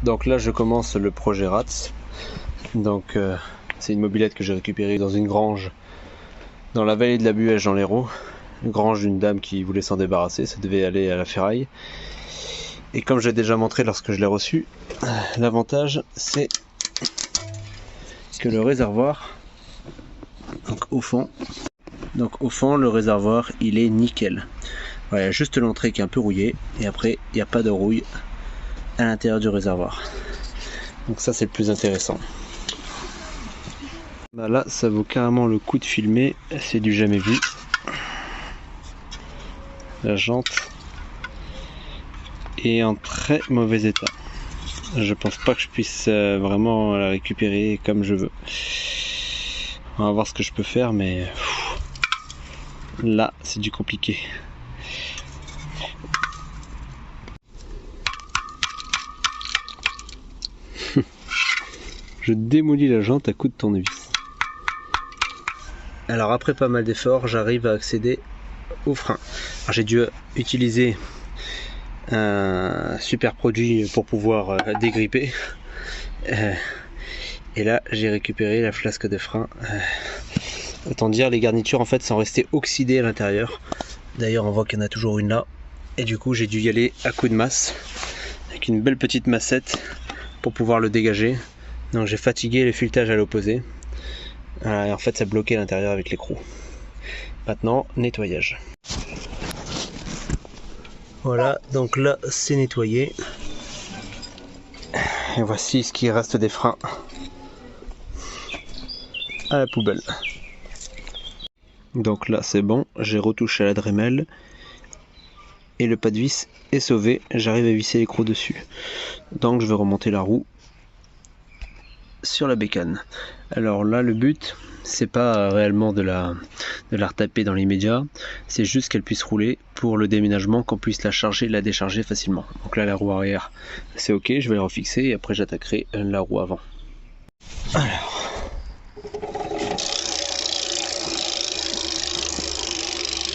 Donc là je commence le projet RATS. Donc c'est une mobilette que j'ai récupérée dans une grange dans la vallée de la Buège dans l'Hérault. Une grange d'une dame qui voulait s'en débarrasser, ça devait aller à la ferraille. Et comme j'ai déjà montré lorsque je l'ai reçu, l'avantage c'est que le réservoir, donc au fond le réservoir il est nickel. Voilà, juste l'entrée qui est un peu rouillée et après il n'y a pas de rouille à l'intérieur du réservoir. Donc ça c'est le plus intéressant. Bah là ça vaut carrément le coup de filmer, c'est du jamais vu. La jante est en très mauvais état. Je pense pas que je puisse vraiment la récupérer comme je veux. On va voir ce que je peux faire, mais là c'est du compliqué. Je démolis la jante à coups de tournevis. Alors après pas mal d'efforts, j'arrive à accéder au frein. J'ai dû utiliser un super produit pour pouvoir dégripper. Et là j'ai récupéré la flasque de frein. Autant dire les garnitures en fait sont restées oxydées à l'intérieur. D'ailleurs on voit qu'il y en a toujours une là. Et du coup j'ai dû y aller à coups de masse avec une belle petite massette pour pouvoir le dégager. Donc j'ai fatigué le filetage à l'opposé. Et en fait ça bloquait à l'intérieur avec l'écrou. Maintenant nettoyage. Voilà, donc là c'est nettoyé. Et voici ce qui reste des freins à la poubelle. Donc là c'est bon, j'ai retouché la Dremel et le pas de vis est sauvé, j'arrive à visser l'écrou dessus. Donc je vais remonter la roue sur la bécane. Alors là le but c'est pas réellement de la retaper dans l'immédiat, c'est juste qu'elle puisse rouler pour le déménagement, qu'on puisse la charger et la décharger facilement. Donc là la roue arrière c'est ok, je vais la refixer et après j'attaquerai la roue avant.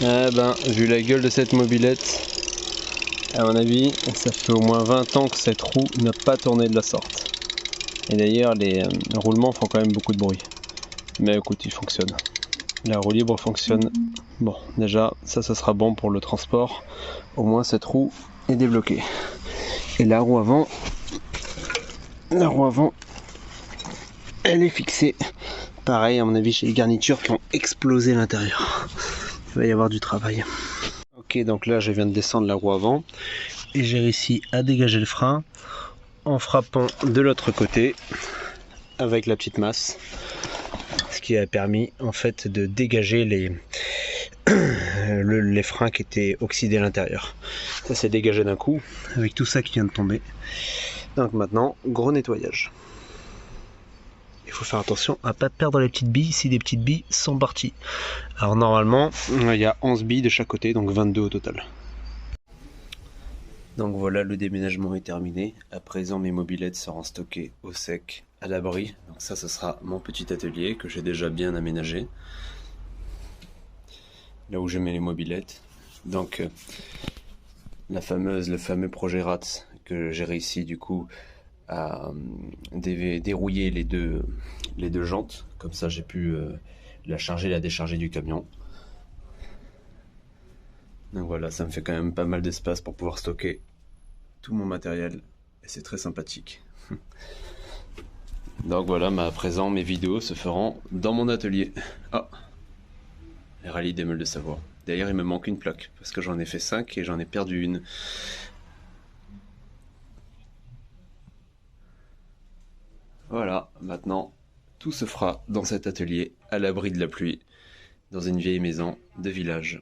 Alors vu la gueule de cette mobilette, à mon avis ça fait au moins 20 ans que cette roue n'a pas tourné de la sorte. Et d'ailleurs les roulements font quand même beaucoup de bruit. Mais écoute, il fonctionne. La roue libre fonctionne. Bon, déjà, ça sera bon pour le transport. Au moins cette roue est débloquée. Et la roue avant, elle est fixée. Pareil, à mon avis, chez les garnitures qui ont explosé à l'intérieur. Il va y avoir du travail. Ok, donc là, je viens de descendre la roue avant. Et j'ai réussi à dégager le frein en frappant de l'autre côté avec la petite masse, ce qui a permis en fait de dégager les freins qui étaient oxydés à l'intérieur. Ça s'est dégagé d'un coup avec tout ça qui vient de tomber. Donc maintenant gros nettoyage. Il faut faire attention à ne pas perdre les petites billes si les petites billes sont parties. Alors normalement il y a 11 billes de chaque côté, donc 22 au total. Donc voilà, le déménagement est terminé. À présent, mes mobilettes seront stockées au sec, à l'abri. Donc ça, ce sera mon petit atelier que j'ai déjà bien aménagé. Là où je mets les mobilettes. Donc le fameux projet RATS que j'ai réussi du coup à dérouiller les deux jantes. Comme ça, j'ai pu la charger et la décharger du camion. Donc voilà, ça me fait quand même pas mal d'espace pour pouvoir stocker tout mon matériel et c'est très sympathique. Donc voilà, à présent mes vidéos se feront dans mon atelier. Ah, les rallyes des meules de Savoie. D'ailleurs il me manque une plaque parce que j'en ai fait 5 et j'en ai perdu une. Voilà, maintenant tout se fera dans cet atelier à l'abri de la pluie, dans une vieille maison de village.